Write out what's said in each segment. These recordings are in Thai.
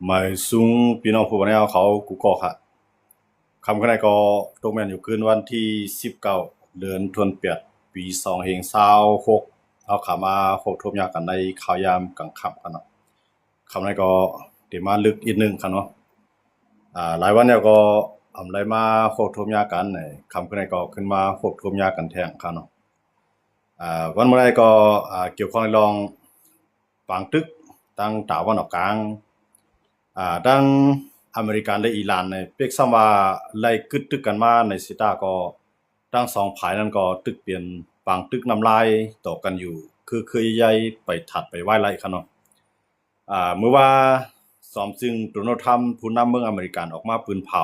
หมายสูงพี่น้องผู้บริหารเขากูก็ค่ะคำขณะก็ตกแม่นอยู่คืนวันที่19เดือนธันวาคมปี2526เอาขามาพบทบยากันในข่าวยามกลางค่ำกันเนาะคำนั้นก็เดี๋ยวมาลึกอีกนึงค่ะเนาะหลายวันแล้วก็อำไลมาพบทบยากันคำขณะก็ขึ้นมาพบทบยากันแทงค่ะเนาะวันเมื่อไรก็เกี่ยวข้องในรองปางตึกตั้งตะวันออกกลางดังอเมริกันและอิหร่านเนี่ยเปียกซ้ำว่าไล่กึดตึกกันมาในสิตาก็ทั้งสองฝ่ายนั้นก็ตึกเปลี่ยนปางตึกน้ำลายต่อกันอยู่คือใหญ่ไปถัดไปไหว้ไล่ครับเนาะเมื่อว่าสอมจึงโดนัลด์ทรัมป์ผู้นำเมืองอเมริกันออกมาปืนเผา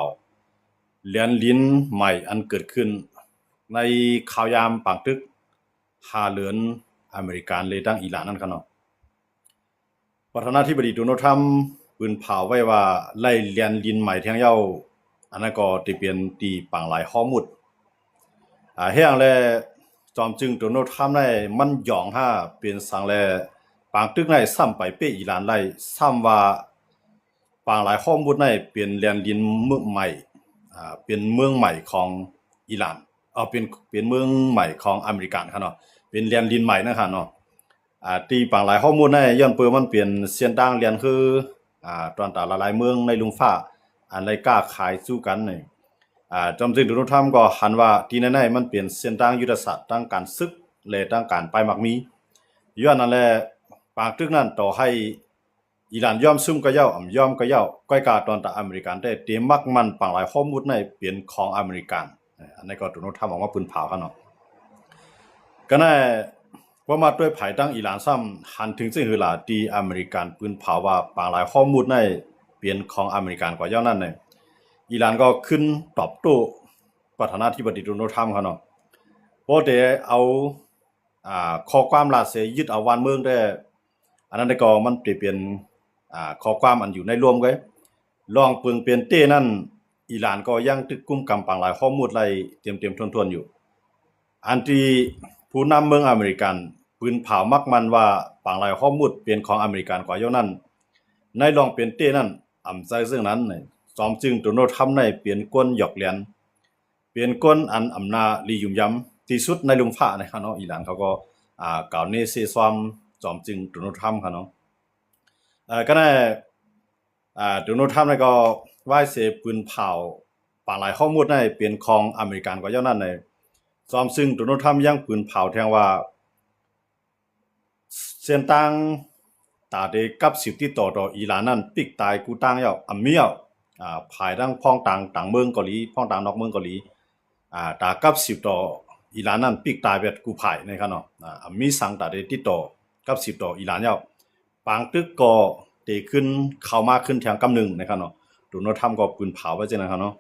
เหรียญลิ้นใหม่อันเกิดขึ้นในข่าวยามปางตึก5เหรียญอเมริกันเลยดังอิหร่านนั่นครับเนาะประธานาธิบดีโดนัลด์ทรัมป์ปืนเผาไว้ว่าไล่เลียนลินใหม่เที่ยงเย้าอันนั้นก็ติเปลี่ยนตีปังหลายข้อมุดเฮียงแลจอมจึงโดนัลด์ทรัมป์ได้มันหยองห้าเปลี่ยนสังแลปางตึกในซ้ำไปเป้อิหร่านไล่ซ้ำว่าปางหลายข้อมุดในเปลี่ยนเลียนลินเมืองใหม่เป็นเมืองใหม่ของอิหร่านเป็นเมืองใหม่ของอเมริกันครับเนาะเป็นเลียนลินใหม่นะครับเนาะตีปังหลายข้อมูลในย้อนเปิดมันเปลี่ยนเสียนต่างเรียนคือตอนตาหลายเมืองในลุงฟ้าอันไรกล้าขายสู้กันนี่จอมจึงโดนัลด์ทรัมป์ก็หันว่าที่ไหนๆมันเปลี่ยนเส้นทางยุทธศาสตร์ตั้งการศึกและตั้งการไปมักมีย้อนนั่นแหละปางตึกนั้นต่อให้อิหร่านยอมซุ่มก็เย้ายอมก็เย้าก้อยกาตอนตาอเมริกันได้เตรียมมักมันปังหลายข้อมูลในเปลี่ยนของอเมริกันอันนี้ก็โดนัลด์ทรัมป์ออกมาปืนเผากันเนาะก็น่าว่ามาด้วยภายตั้งอิหร่านซ้ำหันถึงซึ่งคือหลาดีอเมริกันปืนเผาว่าปางหลายข้อมูลในเปลี่ยนของอเมริกันกว่าเย้านั่นเนี่ยอิหร่านก็ขึ้นตอบโต้ประธานาธิบดีโดนัลด์ทรัมป์เขาเนาะเพราะเดี๋ยวเอาข้อความลาเสยึดเอาวันเมืองได้อันนั้นก็มันเปลี่ยนข้อความอันอยู่ในรวมไว้ลองเปลืองเปลี่ยนเต้นั่นอิหร่านก็ยังตึกกุมกำปังหลายข้อมูลไรเตรียมทวนๆอยู่อันที่ผู้นำเมืองอเมริกันปืนเผามักมันว่าปังหลายข้อมูลเป็นของอเมริกันกว่าเย้านั้นในลองเป็นเต้นั่นอำใจซึ่งนั้นจอมจึงโดนัลด์ทรัมป์ในเปลี่ยนก้นหยอกเลียนเปลี่ยนก้นอันอำนาลียุ่มยำที่สุดในลุงฟ้านะครับเนาะอิหร่านเขาก็กล่าวเนเซซอมจอมจึงโดนัลด์ทรัมป์ครับเนาะก็ได้โดนัลด์ทรัมป์ก็ว่าเสปืนเผาปังหลายข้อมูลในเปลี่ยนของอเมริกันกว่าเย้านั้นจอมซึ่งโดนัลด์ทรัมป์ยังปืนเผาแทงว่าเส้นต่างตาเดกับสิบที่ต่ออิหร่านนั้นปิกตายกูตั้งเย้าอำเมียวภายดังพ้องต่างเมืองเกาหลีพ้องต่างนอกเมืองเกาหลีตากับสิบต่ออิหร่านนั้นปิกตายแบบกูภายนะครับเนาะมีสังตาเดติดต่อกับสิบต่ออิหร่านเย้าปางตึกก็เตขึ้นเข้ามาขึ้นแทงกำนึงนะครับเนาะโดนัลด์ทรัมป์ก็ปืนเผาไว้จังนะครับเนาะ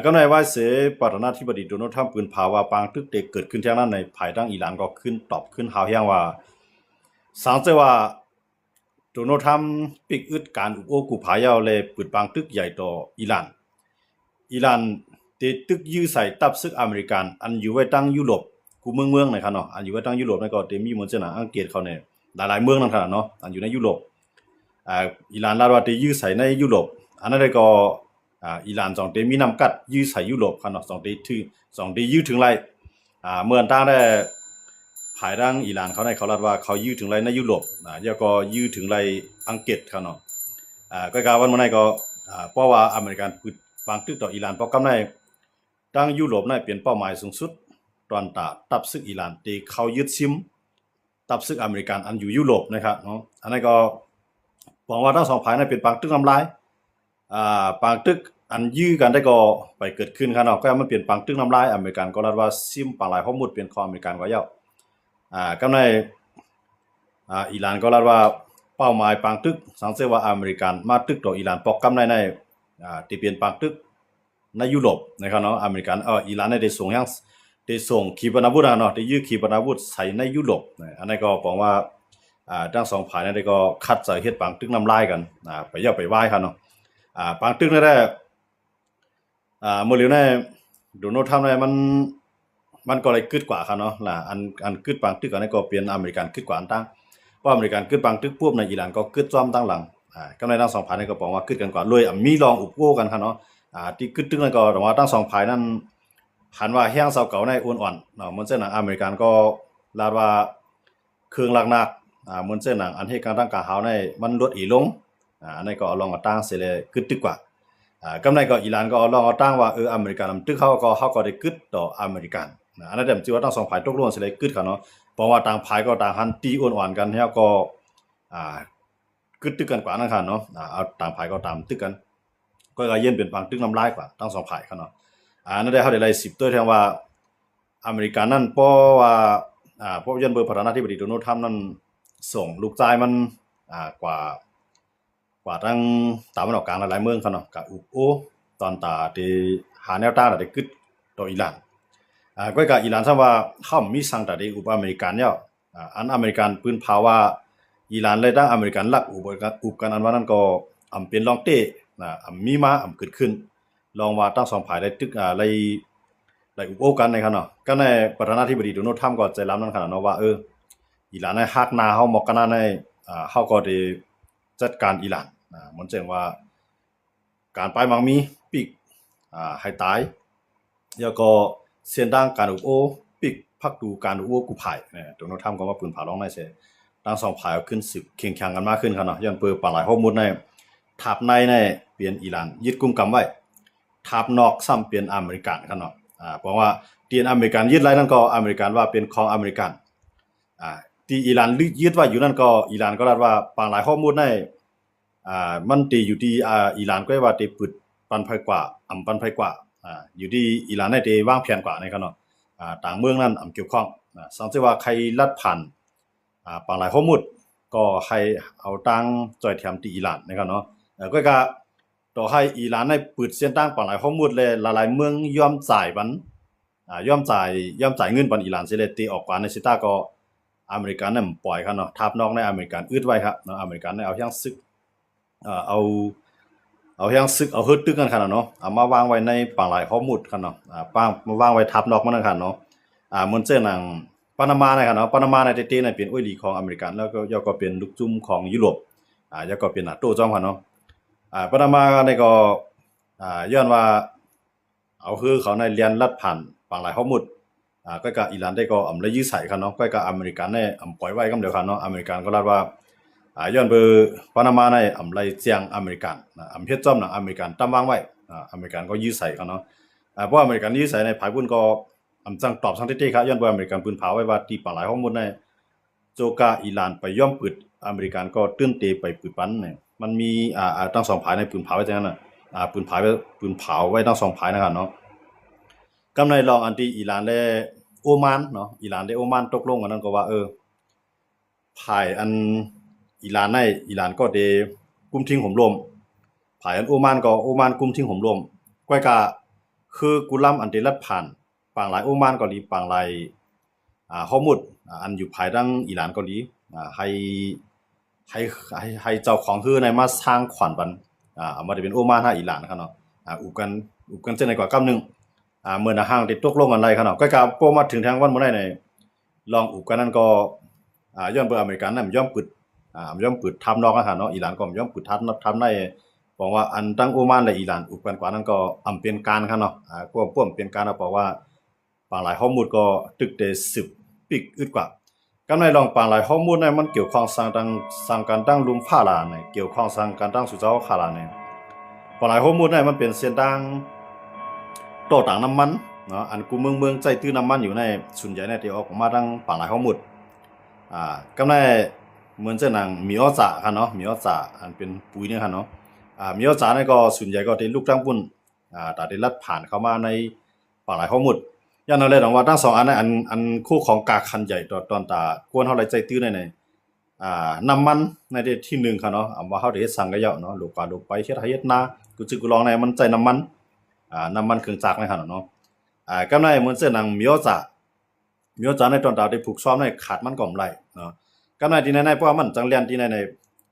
ก็ในว่าเสประธานาธิบดีโดนัลด์ทรัมป์ปืนเผาว่าปางตึกเด็กเกิดขึ้นแทงนั้นในภายดังอิหร่านก็ขึ้นตอบขึ้นหาวแฮงว่าสังเจว่าโดนัลด์ทรัมป์ปิกอึดการอุปโภคกูผายาวเลยปืนปางตึกใหญ่ต่ออิหร่านเตตึกยื้อใส่ตับซึกอเมริกันอันอยู่ไว้ตั้งยุโรปกูเมืองนะครับเนาะอันอยู่ไว้ตั้งยุโรปนั่นก็เตมีเหมือนเจ้าหน้าอังกฤษเขาเนี่ยหลายๆเมืองนั่นครับเนาะอันอยู่ในยุโรปอิหร่านลาว่าเตยื้อใส่ในยุโรปอันนั้นก็อิหร่าน2เตมีนำกัดยื้อใส่ยุโรปครับเนาะ2เตยื้อถึงไรเมื่อตั้งได้ภายดังอิหร่านเขาในเขาลาดว่าเขายื้อถึงไรในยุโรปแล้วก็ยื้อถึงไรอังกฤษครับเนาะก็กล่าวว่าเมื่อไหร่ก็เพราะว่าอเมริกันปืนปางตึกต่ออิหร่านเพราะกำในตั้งยุโรปในเปลี่ยนเป้าหมายสูงสุดตอนตับซึกอิหร่านที่เขายึดซิมตับซึกอเมริกันอันอยู่ยุโรปนะครับเนาะอันนั้นก็หวังว่าทั้งสองฝ่ายนั้นเป็นปางตึกทำลายปางตึกอันยื้อกันได้ก็ไปเกิดขึ้นครับเนาะก็มันเปลี่ยนปางตึกทำลายอเมริกันก็รัดว่าซิมปางหลายข้อมูลเป็นของอเมริกันก็เย้ากำในอิหร่านก็รัดว่าเป้าหมายปางตึกสังเกตว่าอเมริกันมาตึกต่ออิหร่านปอกกำในที่เปลี่ยนปางตึกในยุโรปนะครับเนาะอเมริกันอิหร่านได้ส่งขีปนาวุธเนาะได้ยื้อขีปนาวุธใส่ในยุโรปอันนี้ก็บอกว่าทั้งสองฝ่ายนั้นได้ก็คัดใส่เฮ็ดปางตึกน้ำลายกันไปเย้าไปไหว้ครับเนาะปางตึกนั่นแหละเมื่อเร็วนี้โดนัลด์ทรัมป์เนี่ยมันก็เลยกึดกว่าครับเนาะอันกึดปางตึกอันนี้ก็เปลี่ยนอเมริกันกึดกว่าอันตั้งเพราะอเมริกันกึดปางตึกปุ๊บในอิหร่านก็กึดซ้อมตั้งหลัง กำในทั้งสองฝ่ายนี่ก็บอกว่ากึดกันกว่าเลยมีลองอุปโภกันครับเนาะที่กึดตึงนั่นก็แต่ว่าทั้งสองฝ่ายนั้นหันว่าแห้งเซาเก่าในอ่อนๆเนาะเหมือนเส้นหนังอเมริกันก็ลาดว่าเครื่องหลักหนักเหมือนเส้นหนังอันที่การตั้งกาหาวในมันลดอีลงอันนี้ก็เอาลองมาตั้งเสียเลยกึดตึกกว่ากำในก็อิหร่านก็ลองเอาตั้งว่าอเมริกันตึกเขาก็ได้กึดต่ออเมริกันอันนั้นเดี๋ยวจือว่าทั้งสองฝ่ายตกลงเสียเลยกึดกันเนาะเพราะว่าต่างฝ่ายก็ต่างหันตีอ่อนๆกันแล้วก็กึดตึกกันกว่านั่นค่ะเนาะเอาต่างฝ่ายก็ตามตึกกันก็เย็นเป็นฟังตึกน้ำลายกว่าทั้งสองฝ่ายค่ะเนาะนั่นได้เฮาได้ไล่10ตัวแทงว่าอเมริกันนั่นเพราะว่าเพราะยันเบอร์ประธานาธิบดีโดนัลด์ทรัมป์นั่นส่งลูกชายมันกว่าทั้งตะวันออกกลางหลายๆเมืองค่ะเนาะกับอุบโอตอนตาที่หาแนวต้านได้กึดต่ออิหร่านก็กับอิหร่านซะว่าเฮามีสั่งตาได้อุบอเมริกันแล้วอันอเมริกันปืนพาว่าอิหร่านเลยตั้งอเมริกันลักอุบกันอันว่านั้นก็เป็นลองเตะมีมาเกิดขึ้นลองว่าตั้งสองฝ่ายได้ตึกได้อุบโอกันในครับเนาะก็ในประธานาธิบดีโดนัลด์ทรัมป์ก็ใจรับนั่นขนาดเนาะว่าอิหร่านในฮักนาเฮาหมอกกันในเฮาก็ได้จัดการอิหร่านเหมือนเช่นว่าการไปมังมีปิกให้ตายแล้วก็เส้นทางการอุบโอปิกพักดูการอุบโอกูภายโดนัลด์ทรัมป์ก็ว่าปืนผาร้องในเสทั้งสองฝ่ายขึ้นสึกเคียงข้างกันมากขึ้นครับเนาะย้อนเปิดปลาหลายข้อมูลในทับในเปลี่ยนอิหร่านยึดกุมกำไว้ทับนอกซ้ำเปลี่ยนอเมริกันครับเนาะเพราะว่าที่อเมริกันยึดไว้นั่นก็อเมริกันว่าเป็นของอเมริกันที่อิหร่านยึดไว้อยู่นั่นก็อิหร่านก็รัดว่าปลาหลายข้อมูลในมันตีอยู่ที่อิหร่านก็ว่าตีปึดปันไผกว่าปันไผกว่าอยู่ที่อิหร่านได้ตีวางแผนกว่าในครับเนาะต่างเมืองนั้นเกี่ยวข้องสังเกตว่าใครลัดผ่านปลาหลายข้อมูลก็ให้เอาตั้งจ่อยแถมที่อิหร่านนะครับเนาะก็ต่อให้อิหร่านได้ปึดเส้นตั้งปลาหลายข้อมูลเลยหลายๆเมืองยอมจ่ายบันยอมจ่ายเงินบันอิหร่านสิเลยตีออกกว่าในซิต้าก็อเมริกันนั้นปล่อยครับเนาะทับนอกในอเมริกันอึดไว้ครับเนาะอเมริกันได้เอาอย่างซึกเอาอย่างซึกเอาฮึดตึกกันขนาดเนาะเอามาวางไว้ในปลาหลายข้อมูลครับเนาะมาวางไว้ทับนอกมันนั่นครับเนาะเหมือนเช่นหนังปานามานะครับเนาะปานามาในเตๆเป็นอ้อยหลีของอเมริกันแล้วก็เป็นลูกจุ่มของยุโรปแล้วก็เป็นNATOจ้อมครับเนาะปานามาในก็ย้อนว่าเอาคือเขาในเรียนลัดผ่านปลาหลายข้อมูลก็กับอิหร่านได้ก็เลยยื้อใส่ครับเนาะก็กับอเมริกันได้ปล่อยไว้ก็เดียวครับเนาะอเมริกันก็ลาดว่าย้อนเบอร์ปานามาในเลยเจียงอเมริกันเฮ็ดจ้อมหนังอเมริกันตั้งวางไว้อเมริกันก็ยื้อใส่ครับเนาะเพราะอเมริกันยื้อใส่ในภายบุญก็จังตอบสังเทศครับย้อนเบอร์อเมริกันปืนเผาไว้ว่าที่ปลาหลายข้อมูลในโจกาอิหร่านไปย่อมปึดอเมริกันก็ตื้นเตไปปึดปันเนี่ยมันมีทั้งสองฝ่ายในปืนเผาไว้จังนั้นน่ะปืนเผาไว้ทั้งสองฝ่ายนะครับเนาะกำในรองอันที่อิหร่านและโอมานเนาะอิหร่านและโอมานตกลงกันนั้นก็ว่าภายอันอิหร่านก็ได้กุมทิ้งห่มลมภายอันโอมานกุมทิ้งห่มลมก้อยกะคือกุลัมอันที่ลัดผ่านปางหลายโอมานก็ดีปางหลายข้อมูลอันอยู่ภายดังอิหร่านก็ดีให้เจ้าของคือในมาสร้างขวัญบันเอามาได้เป็นโอมานอิหร่านครับเนาะอุบกันเช่นในกว่ากำนึงเมื่อห่างติดตกลงกันไรครับเนาะก็กะพอมาถึงทางวันมื้อใดลองอุบกันนั้นก็ย้อนเบอร์อเมริกันนั้นย่อมปึดย่อมปึดทำนอกอาหารเนาะอิหร่านก็ย่อมปึดทำในบอกว่าอันตั้งโอมานและอิหร่านอุบกันกว่านั้นก็เป็นการครับเนาะพวกเป็นการบอกว่าปางหลายข้อมูลก็ตึกได้10ปิกอึดกว่ากำในลองปางหลายข้อมูลนั้นมันเกี่ยวข้องสร้างการตั้งลุมฟ้าลาเนี่ยเกี่ยวข้องสร้างการตั้งสุเจ้าคาลาเนี่ยปางหลายข้อมูลนั้นมันเป็นเส้นทางโตต่างน้ำมันเนาะอันกูเมืองใจตื้อน้ำมันอยู่ในส่วนใหญ่ในที่ออกมาตั้งปางหลายข้อมูลกำในเหมือนเช่นหนังมีออจ่าครับเนาะมีออจ่าอันเป็นปุ๋ยเนี่ยครับเนาะมีออจ่าเนี่ยก็ส่วนใหญ่ก็ที่ลูกจ้างปุ่นแต่ได้ลัดผ่านเข้ามาในปางหลายข้อมูลอย่างนั้นเลยต้องว่าทั้งสองอันอันคู่ของกากคันใหญ่ตอนตากวนเฮาไหลใจตื้อในน้ำมันในที่1ครับเนาะว่าเฮาได้เฮ็ดสั่งกะเหยาะเนาะลูกไปเฮ็ดนากูลองในมันใจน้ำมันเครื่องจักรนะครับเนาะกำในเหมือนเส้นหนังมีอจ่าในตอนตาได้ผูกซ้อมในขาดมันก็ไหลเนาะกำในที่ในเพราะว่ามันจังเรียนที่ใน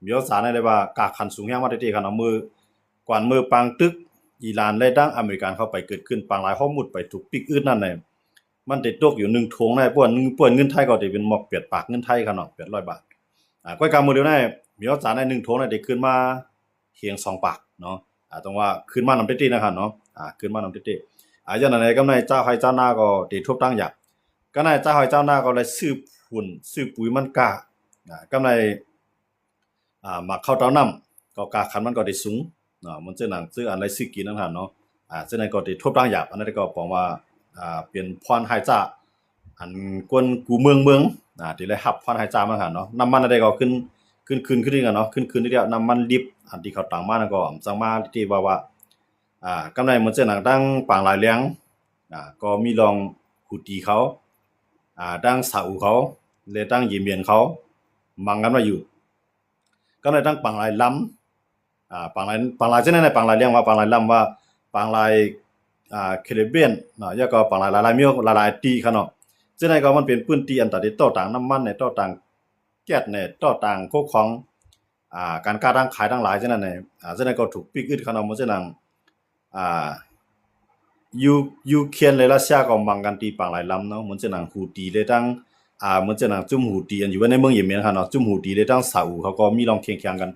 มีอจ่าในได้ว่ากากคันสูงแฮงมาได้ที่ครับเนาะมือปางตึกอิหร่านและดังอเมริกันเข้าไปเกิดขึ้นปางหลายข้อมูลไปถูกปิกอื่นนั่นน่ะมันได้ตกอยู่1ถุงในป่วนเงินไทยก็ได้เป็นหมอกเปียดปากเงินไทยครับเนาะ800 บาทก้อยกำมือเดียวใน มีเอาจานใน1โถน่ะได้ขึ้นมาเฮียง2ปากเนาะต้องว่าขึ้นมานำเต้ๆนะครับเนาะขึ้นมานำเต้ๆอย่างนั้นกำในเจ้าให้เจ้าหน้าก็ได้ทบตั้งอยากก็ในเจ้าให้เจ้าหน้าก็เลยซื้อฝุ่นซื้อปุ๋ยมันกะกำในมาเข้าเต้าน้ำก็กาคันมันก็ได้สูงมันจะหนังซื้ออันไรซื้อกินนั่นหั่นเนาะซึ่งในก็ได้ทบตั้งอยากอันนั้นก็บอกว่าเป็นพรให้จ้าอันกวนกูเมืองที่ได้รับพรให้จ้ามาหั่นเนาะน้ำมันอะไรก็ขึ้นนี่กันเนาะขึ้นนี่เดียวน้ำมันดิบอันที่เขาต่างมานั่นก็จังมาที่ว่ากำไรมันจะหนังตั้งปางหลายเลี้ยงก็มีลองหูตีเขาตั้งสาวเขาเลยตั้งเยี่ยมเยียนเขามังกันมาอยู่ก็เลยตั้งปางหลายล้ำปางหลายเช่นนั้นในปางหลายเลี้ยงว่าปางหลายล้ำว่าปางหลายแคริบเบียนแล้วก็ปางหลายมิวหลายตีเขาเนาะเช่นนั้นก็มันเป็นพื้นที่อันตัดที่ต่อต่างน้ำมันในต่อต่างแก๊สเนี่ยต่อต่างโคของการค้าทางขายทั้งหลายเช่นนั้นเนี่ยเช่นนั้นก็ถูกปิกอึดเขาเนาะมันเช่นนั้นยูเครนและรัสเซียก็มังกันตีปางหลายลำเนาะมันเช่นนั้นฮูตีเลยตั้งมันเช่นนั้นจุ่มฮูตีอันอยู่ในเมืองเยเมนค่ะเนาะจุ่มฮูตีเลยตั้งซาอุเขาก็มีลองเคียงๆกัน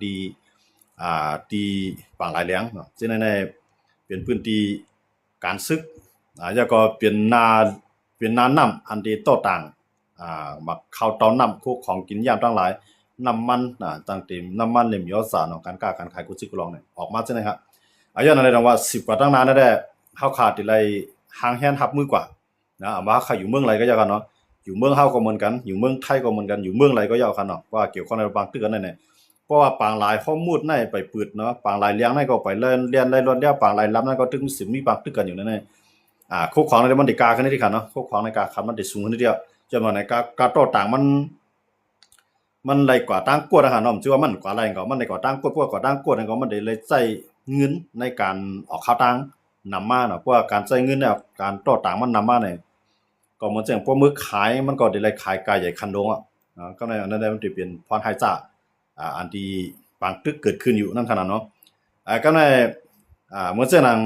ตีปางหลายเลี้ยงเนาะเช่นนั้นในเป็นพื้นที่การศึกแล้วก็เป็นนาน้ำอันที่ต่อต่างมาเข้าเตาน้ำพวกของกินยามทั้งหลายน้ำมันตั้งแต่น้ำมันเนี่ยมียอดสารของการค้าการขายกุศลกุลองเนี่ยออกมาใช่ไหมครับอย่างนั้นเลยว่า10กว่าตั้งนานนั่นแหละเฮาขาดที่ไรห่างแฮนรับมือกว่าว่าใครอยู่เมืองไรก็ยาวกันเนาะอยู่เมืองเฮาก็เหมือนกันอยู่เมืองไทยก็เหมือนกันอยู่เมืองไรก็ยาวกันเนาะว่าเกี่ยวข้องในบางตึกกันนั่นแหละเพราะว่าปางหลายข้อมูลในไปปืดเนาะปางหลายเลี้ยงในก็ไปเรียนไล่รถเดียวปางหลายลำนั้นก็ถึงสิมีบางตึกกันอยู่นั่นแหละโคของในมันได้กาขึ้นที่คันเนาะโคของในกาคันมันได้สูงขึ้นนิดเดียวจำนวนในกาโตต่างมันไรกว่าตั้งกวดอาหารเนาะชื่อว่ามันกว่าไรก็มันได้กว่าตั้งกวดพวกกว่าตั้งกวดนั่นก็มันได้เลยใช้เงินในการออกข้าวตังนำมาเนาะเพราะว่าการใช้เงินเนี่ยการต่อต่างมันนำมาเนี่ยก็เหมือนจังพวกมื้อขายมันก็ได้เลยขายกายใหญ่คันโดงก็ในอันนั้นมันสิเป็นพรให้จ้าอันที่บางตึกเกิดขึ้นอยู่นั่นขนาดเนาะก็ในเหมือนจังนั้น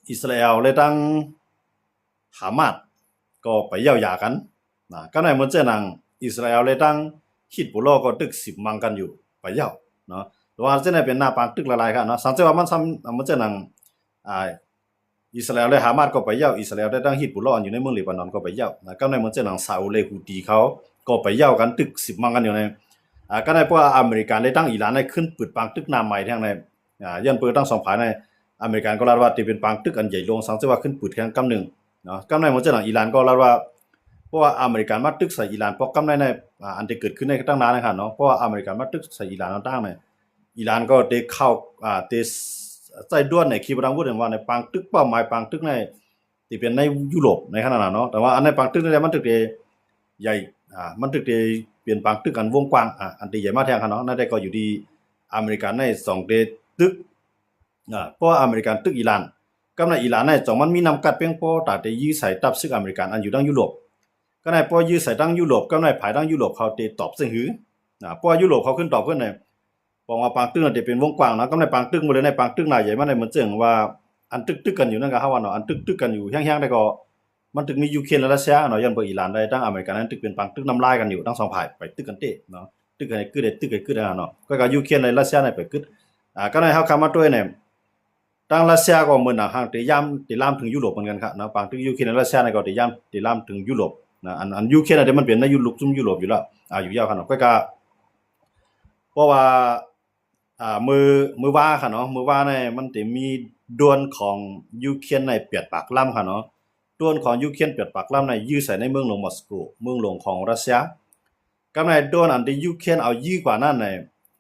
อิสราเอลเลยตั้งฮามาสก็ไปเย้ายากันก็ในเหมือนจังนั้นอิสราเอลเลยตั้งฮิซบุลลอฮ์ก็ตึก10มังกันอยู่ไปเย้าเนาะแต่ว่าจังได๋เป็นหน้าปางตึกหลายๆครับเนาะสังเกตว่ามันเหมือนจังนั้นอิสราเอลและฮามาสก็ไปเย้าอิสราเอลได้ตั้งฮิซบุลลอฮ์อยู่ในเมืองเลบานอนก็ไปเย้าก็ในเหมือนจังนั้นซาอุและฮูตีเขาก็ไปเย้ากันตึก10มังกันอยู่ในก็ในเพราะว่าอเมริกันได้ตั้งอิหร่านได้ขึ้นปืดปางตึกน้ำใหม่ทั้งในยันเปิดตั้ง2ภายในอเมริกันก็ลาว่าที่เป็นปางตึกอันใหญ่ลงสังเกตว่าขึ้นปืดแค่กำนึงเนาะกำในเหมือนจังนั้นอิหร่านก็ลาว่าเพราะว่าอเมริกันมาตึกใส่อิหร่านเพราะกำในอันที่เกิดขึ้นในตั้งนานนะครับเนาะเพราะว่าอเมริกันมาตึกใส่อิหร่านตั้งในอิหร่านก็ได้เข้าได้ใจด้วนในคีบรังพูดถึงว่าในปางตึกเป้าหมายปางตึกในที่เป็นในยุโรปในขนาดนั้นเนาะแต่ว่าอันในปางตึกนี่มันตึกใหญ่มันตึกเปลี่ยนปางตึกกันวงกว้างอันที่ใหญ่มากแท้ครับเนาะนั่นได้ก็อยู่ที่อเมริกันใน2ตึกเพราะว่าอเมริกันตึกอิหร่านกับในอิหร่านใน2มันมีนำกัดเพียงพอตาได้ยื้อใส่ตับซึกอเมริกันอันอยู่ดังยุโรปก็ในพอยื้อใส่ดังยุโรปกับในภายดังยุโรปเขาได้ตอบซึ่งหือเพราะว่ายุโรปเขาขึ้นตอบขึ้นในบอกว่าปางตึกนั่นเป็นวงกว้างนะก็ในปางตึกหมดเลยในปางตึกหน้าใหญ่มันได้เหมือนเจิงว่าอันตึกกันอยู่นั่นก็เฮาว่าเนาะอันตึกกันอยู่แห้งๆได้ก็มันตึกมียูเครนและรัสเซียเนาะยันบ่อิหร่านได้ตั้งอเมริกันนั้นตึกเป็นปางตึกน้ำลายกันอยู่ทั้ง2ฝ่ายไปตึกกันเตะเนาะตึกกันคือได้ตึกคือได้เนาะก็ยูเครนและรัสเซียได้ไปกึดก็ในเฮาคำมาด้วยเนี่ยตั้งรัสเซียก็เหมือนห่างติยามติลามถึงยุโรปเหมือนกันครับเนาะปางตึกยูเครนและรัสเซียนี่ก็ติยามติลามถึงยุโรปนะอันยูเครนน่ะมันเป็นในยุโรปซุ่มยุโรปอยู่แล้วอยู่ยาวครับเนาะก็เพราะว่ามือว่าค่ะเนาะมือว่าเนี่ยมันจะมีดวนของยูเครนในเปียดปากล่ำค่ะเนาะดวนของยูเครนเปียดปากล่ำในยื้อใส่ในเมืองหลวงมอสโกเมืองหลวงของรัสเซียกับในดวนอันที่ยูเครนเอายื้อกว่านั้นเนี่ย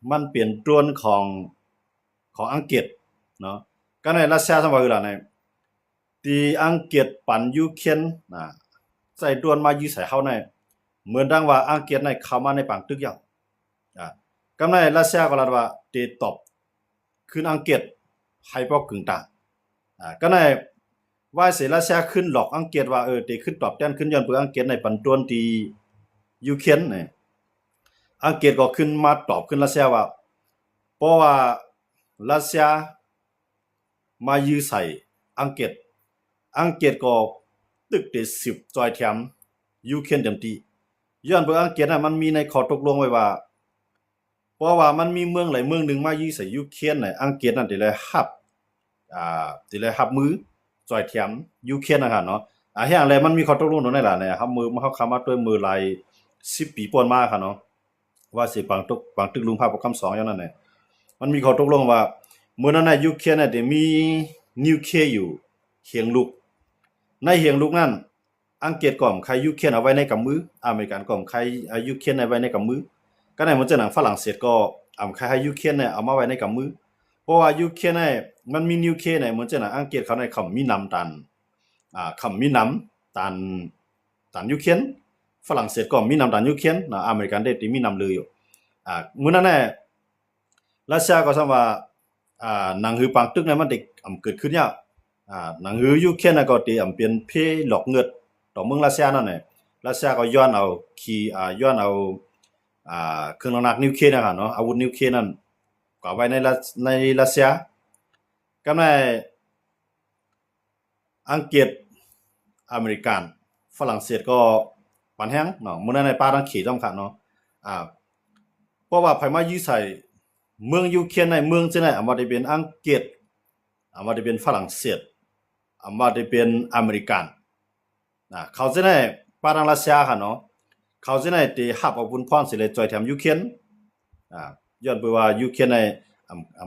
มันเปลี่ยนดวนของอังกฤษเนาะก็ในรัสเซียสมัยก่อนเนี่ยที่อังกฤษปั่นยูเครนใส่ดวนมายื้อใส่เฮาในเหมือนดังว่าอังกฤษในเข้ามาในปางตึกยาวกำในรัสเซียก็ลาว่าเตตอบขึ้นอังกฤษให้พวกกึ่งตาก็ในว่าเสรัสเซียขึ้นหลอกอังกฤษว่าเตขึ้นตอบแทนขึ้นย้อนเพื่ออังกฤษในปันตวนที่ยูเครนนี่อังกฤษก็ขึ้นมาตอบขึ้นรัสเซียว่าเพราะว่ารัสเซียมายื้อใส่อังกฤษก็ตึกได้10จอยแถมยูเครนเต็มที่ย้อนเพื่ออังกฤษน่ะมันมีในข้อตกลงไว้ว่า เพราะว่ามันมีเมืองหลายเมืองหนึงมาอยู่ใส่ยูเครนน่ะอังกฤษนั่นสิเลยรับสิเลยรับมือจ่อยแถมยูเครนนะครับเนาะอย่างแรกมันมีข้อตกลงตรงนั้นล่ะเนี่ยรับมือมาเข้ามาด้วยมือหลาย10ปีป่วนมาค่ะเนาะว่าสิปังตึกลุงภาพประคำ2อย่างนั้นน่ะมันมีข้อตกลงว่ามื้อนั้นน่ะยูเครนน่ะได้มีนิวเคลียร์อยู่เฮียงลูกในเฮียงลูกนั้นอังกฤษก็ใครยูเครนเอาไว้ในกำมืออเมริกันก็ใครยูเครนเอาไว้ในกำมือก็ในเหมือนจะหนังฝรั่งเศสก็ใครให้ยูเครนเนี่ยเอามาไว้ในกำมือเพราะว่ายูเครนเนี่ยมันมีนิวเคลียร์เนี่ยเหมือนจะหนังอังกฤษเขาในคำมีนำตันคำมีนำตันยูเครนฝรั่งเศสก็มีนำตันยูเครนนะอเมริกันได้ที่มีนำเลยอยู่มื้อนั้นเนี่ยรัสเซียก็ซ้ำว่าหนังหือปังตึกเนี่ยมันได้เกิดขึ้นยากหนังหือยูเครนน่ะก็ที่เป็นเพหลอกเงิดต่อเมืองรัสเซียนั่นแหละรัสเซียก็ย้อนเอาย้อนเอาเครื่องหนักนิวเคลียร์นะครับเนาะอาวุธนิวเคลียร์นั่นก็ไว้ในรัสเซียก็ในอังกฤษอเมริกันฝรั่งเศสก็ปันแฮงเนาะมื้อนั้นในป่าทั้งขี่ต้องคันเนาะเพราะว่าไผมาอยู่ใส่เมืองยูเครนในเมืองจังได๋อามาได้เป็นอังกฤษอามาได้เป็นฝรั่งเศสอามาได้เป็นอเมริกันเขาจังได๋ป่าทางรัสเซียค่ะเนาะเขาจังได๋ที่รับอาวุธพรสิเลยจ่อยแถมยูเครนย้อนไปว่ายูเครนใน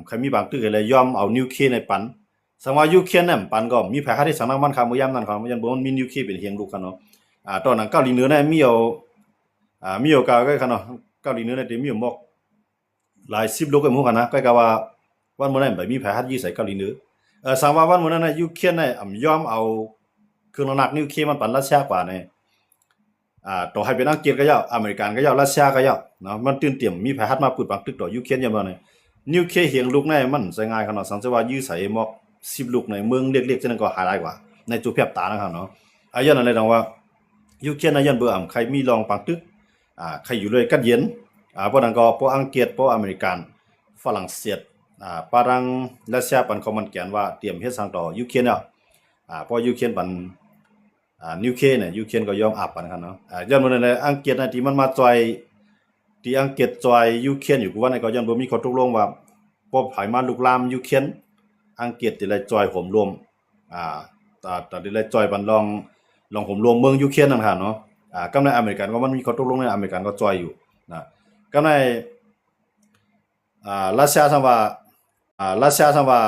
ใครมีบางตึกเลยยอมเอานิวเคลียร์ในปันสังว่ายูเครนนั้นปันก็มีแผนที่สังนักมันครับมื้อยามนั้นครับมันบ่มันมีนิวเคลียร์เป็นเฮียงลูกกันเนาะตอนนั้นเกาหลีเหนือเนี่ยมีเอากาก็ค่ะเนาะเกาหลีเหนือเนี่ยที่มีหมอกหลาย10ลูกก็หมู่กันนะก็กะว่าวันมื้อนั้นไปมีแผนที่ใส่เกาหลีเหนือสังว่าวันมื้อนั้นน่ะยูเครนเนี่ยยอมเอาเครื่องหนักนิวเคลียร์มันปันรัสเซียกว่าเนี่ยต่อให้เป็นอังกฤษก็ยาวอเมริกันก็ยาวรัสเซียก็ยาวเนาะมันตื่นเตรียมมีแผนมาปึดปังตึกต่อยูเครนอย่างบ่เนี่ยนิวเคลียร์เฮียงลูกในมันใช้ง่ายขนาดสังว่ายื้อใส่หมอก10ลูกในเมืองเล็กๆจังนั้นก็หาได้กว่าในจุเพียบตานะครับเนาะยันอะไรดังว่ายูเครนยันเบอร์ใครมีรองปังตึกใครอยู่เลยกัดเย็นพวกนั้นก็พวกอังกฤษพวกอเมริกันฝรั่งเศสฝรั่งรัสเซียปันคอมมันแกนว่าเตรียมเฮ็ดสร้างต่อยูเครนแล้วเพราะยูเครนปันนิวเคลียร์เนี่ยยูเครนก็ยอมอับกันครับเนาะย้อนมาในอังกฤษน่ะที่มันมาจอยที่อังกฤษจอยยูเครนอยู่กูว่าในก็ย้อนบ่มีข้อตกลงว่าบ่ไผมาลุกลามยูเครนอังกฤษที่เลยจอยโหมรวมตอนที่เลยจอยบันลองโหมรวมเมืองยูเครนนั่นค่ะเนาะกับในอเมริกันก็มันมีข้อตกลงในอเมริกันก็จอยอยู่นะกับในรัสเซียซังว่า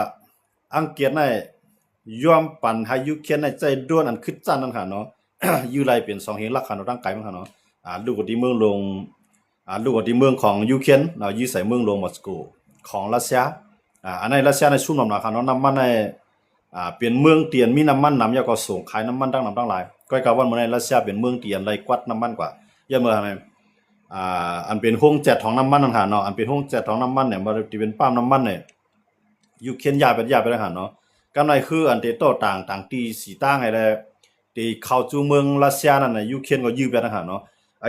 อังกฤษในยอมปันให้ยูเครนในใจด้วนอันคึดจันนั่นค่ะเนาะ อยู่ไรเป็น2เฮงหลักค่ะเนาะร่างกายมันค่ะเนาะลูกที่เมืองลงลูกที่เมืองของยูเครนเนาะอยู่ใส่เมืองลงมอสโกของรัสเซียอันในรัสเซียในชุ่มน้ำค่ะเนาะน้ำมันในเป็นเมืองเตียนมีน้ำมันนำยาก็ส่งขายน้ำมันตั้งหลายก็กะว่ามื้อในรัสเซียเป็นเมืองเตียนไรกวัดน้ำมันกว่าอย่าเมื่อไหร่อันเป็นโรงแจ็ตของน้ำมันนั่นค่ะเนาะอันเป็นโรงแจ็ตของน้ำมันเนี่ยบ่ได้เป็นปั๊มน้ำมันเนี่ยยูเครนย้ายไปแล้วค่ะเนาะกันในคืออันที่โตต่างที่สีต่างไอ้แลที่เข้าจูเมืองรัสเซียนั่นน่ะยูเครนก็ยื้อไปนะค่ะเนาะ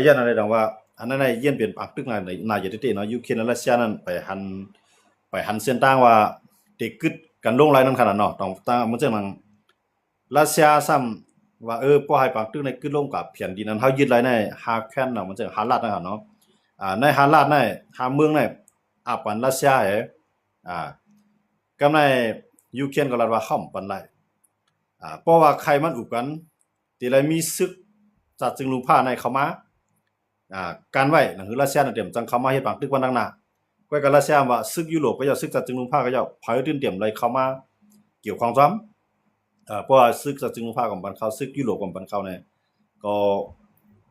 ยันอะไรดังว่าอันนั้นเย็นเป็นปากตึกน่าจะเตะเนาะยูเครนและรัสเซียนั่นไปหันเส้นต่างว่าที่กึดกันลงหลายนั่นขนาดเนาะต้องมันจังนั้นรัสเซียซ้ำว่าบ่ให้ปากตึกในกึดลงกับแผ่นดินนั้นเฮายึดหลายในฮาแคนเนาะมันจังฮารัดนะค่ะเนาะในฮารัดในฮาเมืองในปันรัสเซียกำในยูเครนก็รัดว่าค่อมปันไรเพราะว่าใครมันอุกกันที่ไรมีศึกจัดจึงลุงผ้าในเข้ามาการไว้หนังคือรัสเซียเตรียมจังเข้ามาเฮ็ดปังตึกวันดังหน้าก็กับรัสเซียว่าศึกยุโรปก็จะศึกจัดจึงลุงผ้าก็จะพายตื่นเตรียมไรเข้ามาเกี่ยวข้องซ้ำเพราะว่าศึกจัดจึงลุงผ้าของปันเข้าศึกยุโรปของปันเข้าเนี่ยก็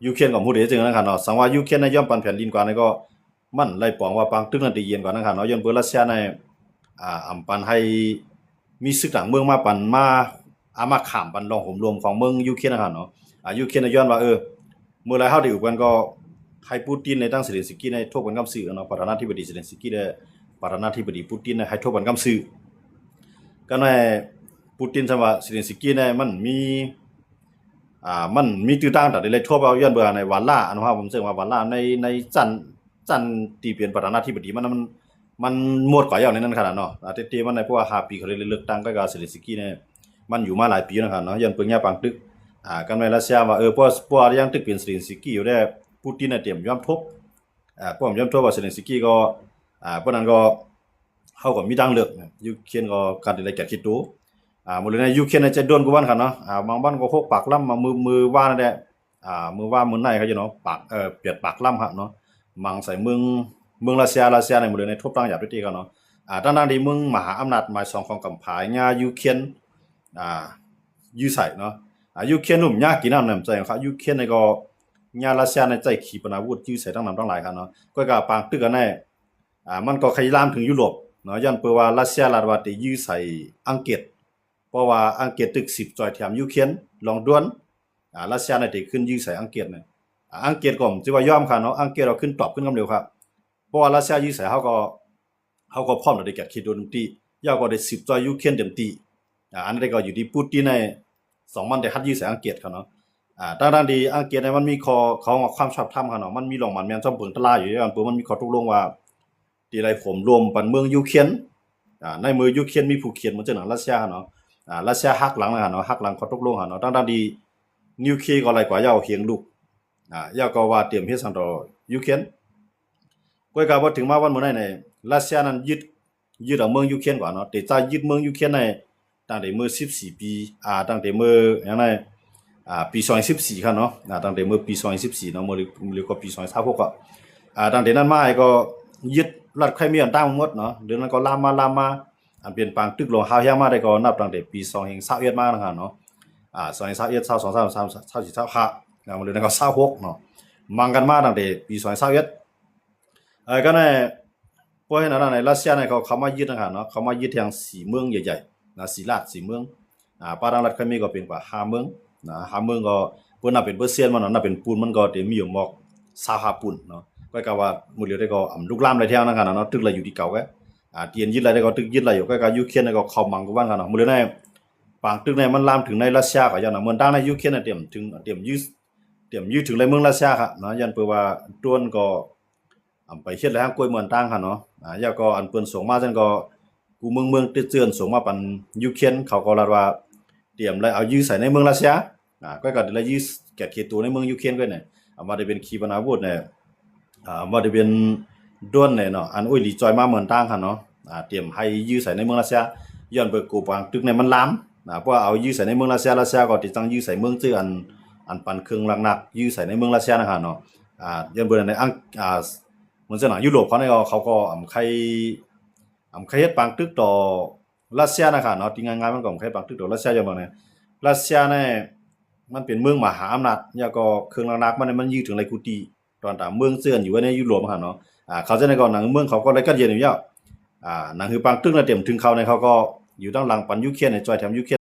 ยูเครนกับฮู้ได้จังนั้นค่ะเนาะสังว่ายูเครนย่อมปันแผ่นดินกว่านี่ก็มันไล่ปองว่าปังตึกนั้นได้เย็นกว่านั้นค่ะเนาะย้อนเบอร์รัสเซียในปันให้มีศึกต่างเมืองมาปันมาข้ามปันลองโหมรวมของเมืองยูเครนนะครับเนาะยูเครนย้อนว่าเมื่อไรเฮาได้อยู่กันก็ให้ปูตินในตั้งเซเลนสกี้ในทบกันกับสื่อเนาะประธานาธิบดีเซเลนสกี้ได้ประธานาธิบดีปูตินให้ทบกันกับสื่อก็ในปูตินว่าเซเลนสกี้ในมันมีตื้อต่างแต่เลยทั่วไปย้อนเบื่อในวันล่าอันว่าผมเชื่อว่าวันล่าในจันที่เป็นประธานาธิบดีมันหมดกว่าอย่างนั้นขนาดเนาะที่มันในพวก5ปีเขาเลยเลือกตั้งก็เซเลนสกี้เนี่ยมันอยู่มาหลายปีนะครับเนาะย้อนเปิ้งยาปังตึกกันในรัสเซียว่าพวกยังตึกเป็นเซเลนสกี้อยู่ได้ปูตินน่ะเตรียมยอมทบป้อมยอมทบว่าเซเลนสกี้ก็ เพราะนั้นก็เฮาก็มีทางเลือกยูเครนก็การที่ได้แก่คิดดูหมดเลยนะยูเครนจะโดนกูวันคั่นเนาะบางบ้านก็โคกปากล่ำมามือว่านั่นแหละมือว่ามือไหนเขาอยู่เนาะปากเปียดปากล่ำครับเนาะมังใส่เมืองรัสเซียในหมดเลยในทบตั้งหยาบด้วยที่เขาเนาะทั้งที่เมืองมหาอำนาจหมายสองของกำผายญายูเครนยูใส่เนาะยูเครนหนุ่มยากกินน้ำใจของเขายูเครนในก็ญารัสเซียในใจขีปนาวุธยูใส่ทั้งนำทั้งหลายครับเนาะก็กะปางตึกกันแน่มันก็ขยายถึงยุโรปเนาะย้อนเปว่ารัสเซียลาดว่าติยื้อใส่อังกฤษเพราะว่าอังกฤษตึก10จอยแถมยูเครนลองด้วนรัสเซียน่ะติขึ้นยื้อใส่อังกฤษเนี่ยอังกฤษก็สิว่ายอมค่ะเนาะอังกฤษเราขึ้นตอบขึ้นคำเร็วครับเพราะว่ารัสเซียยื้อใส่เฮาก็พร้อมได้แก่คิดโดนตียาวก็ได้10จอยยูเครนเต็มตีอันนี้ก็อยู่ที่ปูตินใน2มันได้ฮัดยื้อใส่อังกฤษครับเนาะทั้งที่อังกฤษเนี่ยมันมีข้อของความชอบธรรมครับเนาะมันมีหลองมันแม่นซ่อมเปิงตะลาอยู่ด้วยกันเปิ้นมันมีข้อตกลงว่าที่ไรผมรวมปันเมืองยูเครนในมือยูเครนมีผู้เขียนมันจะหนังรัสเซียเนาะรัสเซียหักหลังนะเนาะหักหลังข้อตกลงเนาะทั้งที่นิวเคลียร์ก็อะไรกว่ายาวเฮียงลูกยาวก็ว่าเตรียมเฮ็ดสังต่อยูเครนก็กะว่าถึงมาวันมื้อนั้นเนี่ยรัสเซียนั้นยึดเอาเมืองยูเครนกว่าเนาะแต่จะยึดเมืองยูเครนในตั้งแต่มื้อ14ปีตั้งแต่มื้อหยังไงปี2014ครับเนาะตั้งแต่มื้อปี2014เนาะมื้อหรือก็ปี2026ก็ตั้งแต่นั้นมาก็ยึดรัฐไครเมียตั้งหมดเนาะเดี๋ยวนั้นก็ลามมาอันเปลี่ยนแปลงตึกลงหาเฮียมาได้ก็นับตั้งแต่ปี2021มานะครับเนาะ2021 22 23 24 25มันเลยนั้นก็26เนาะมังกันมาตั้งแต่ปี2021ก็ในเพราะฉะนั้นในรัสเซียเนี่ยเขามายึดนะครับเนาะเขามายึดทาง4เมืองใหญ่ๆนะ4รัฐ4เมืองปารังรัฐไครเมียก็เป็นกว่า5เมืองนะ5เมืองก็เพิ่นน่ะเป็นเปอร์เซ็นต์มันน่ะเป็นปูนมันก็มีอยู่หมอก25ปูนเนาะก็ว่ามื้อเดียวได้ก็ลุกลามได้แถวนั้นกันเนาะตึกละอยู่ที่เก่าแกเตียนยึดอะไรได้ก็ตึกยึดอะไรอยู่ก็ยูเครนก็เข้ามังกูบ้านกันเนาะมื้อเดียวได้ปางตึกในมันลามถึงในรัสเซียก็อย่างนั้นเหมือนดังในยูเครนเตรียมยื้อถึงในเมืองรัสเซียครับเนาะยันเปิ้นว่าต้นก็ไปเฮ็ดแล้วกล้วยเหมือนตั้งค่ะเนาะยาก็อันเปิ้นส่งมาจังก็กูเมืองเตือนส่งมาปันยูเครนเขาก็ลาว่าเตรียมแล้วเอายื้อใส่ในเมืองรัสเซียก็ได้ยื้อแกะเขตตัวในเมืองยูเครนก็เนี่ยมาได้เป็นขีปนาวุธเนี่ยว่าได้เป็นด้วนเนี่ยเนาะอันอุ้ยหลีจอยมาเหมือนตั้งค่ะเนาะเตรียมให้ยื้อใส่ในเมืองรัสเซียย้อนเปิดกูปางตึกเนี่ยมันล้ำเพราะเอายื้อใส่ในเมืองรัสเซียก็ติดตั้งยื้อใส่เมืองชื่ออันปันเครื่องหนักยื้อใส่ในเมืองรัสเซียนะครับเนาะย้อนเปิดในเหมือนสนามยุโรปเขาก็ใครเฮ็ดปางตึกต่อรัสเซียนะครับเนาะที่งานมันก็ใครปางตึกต่อรัสเซียอย่างบ่เนี่ยรัสเซียเนี่ยมันเป็นเมืองมหาอำนาจแล้วก็เครื่องหนักมันยื้อถึงไรกูตีตอนตามเมืองเสื่อนอยู่ในยุโรปครับเนาะเขาจะในก่อนหนังเมืองเขาก็เลยกันเย็นอยู่หนังคือปางตึกน่ะเต็มถึงเขาในเขาก็อยู่ด้านหลังปันยูเครนในจอยแถมยูเครน